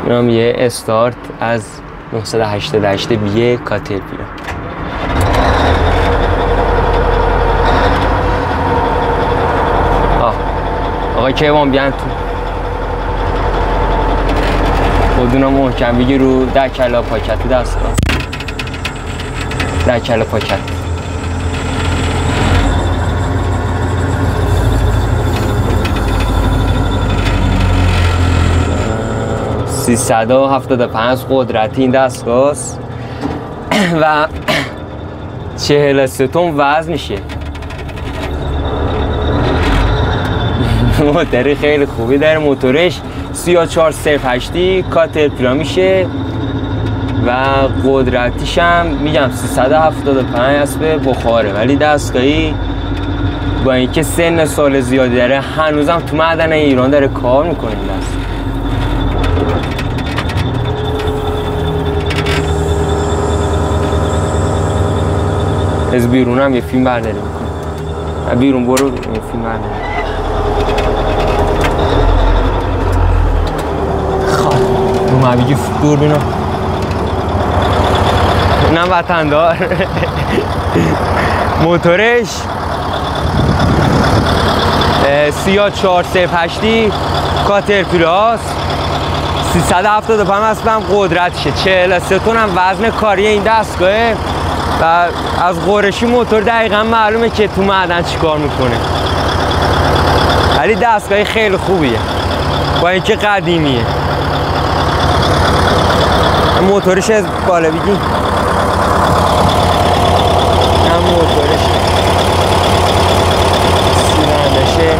اینم یه استارت از 988 بیه کاترپیلر. آقای کیوان بیان تو خودونا محکم بگی رو ده کلا پاکت دست کن. ده کلا پاکت 375 قدرتی این دستگاه و 43 تن وزنشه. موتور خیلی خوبی داره. موتورش 3408 کاترپیلر میشه و قدرتیش هم میگم 375 اسب بخاره، ولی دستگاهی با اینکه سن سال زیادی داره هنوزم تو معدن ایران داره کار میکنه. این دست از بیرون هم یه فیلم برداری میکنه. بیرون برو یه فیلم برداری. خب رو بگی دور بینا اینم وطندار. موتورش 3408 کاترپیلر هست. 375 اسبم قدرتشه. 43 تن هم وزن کاری این دستگاهه و از قرشی موتور دقیقا معلومه که تو معدن چی کار میکنه. ولی دستگاهی خیلی خوبیه با اینکه قدیمیه. موتورش از بالا بگی هم موتورش سیلندرشه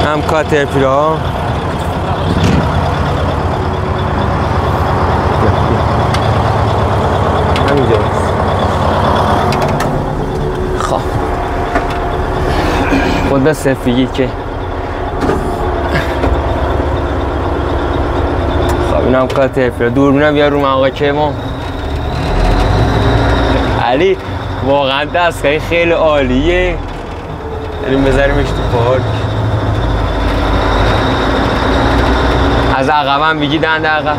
هم کاترپیلر ها. همینجا خب خود به صفیگی که اینم کاترپیلر. دوربینم بیا رو من آقا کیوان. علی واقعا دستگاهی خیلی عالیه. بریم بذاریمش تو پارک. از عقب هم بگی دنده عقب.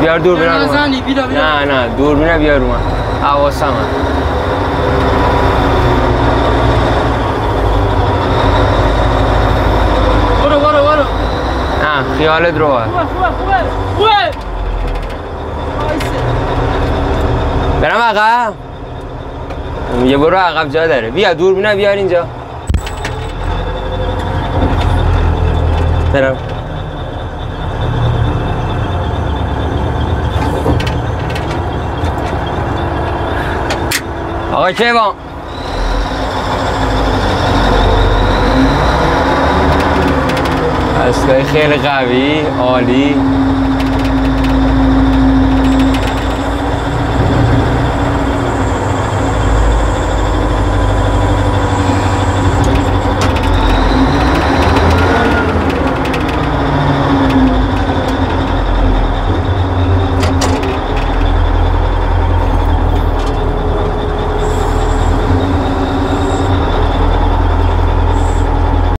بیار دوربینم رو من. نه دوربینم بیار رو من. حواسم هست. خیالت رو خوبه برم عقب. یه برو عقب جا داره. بیا دوربینه بیار اینجا. برم آقا کیوان. دستگاه خیلی قوی عالی.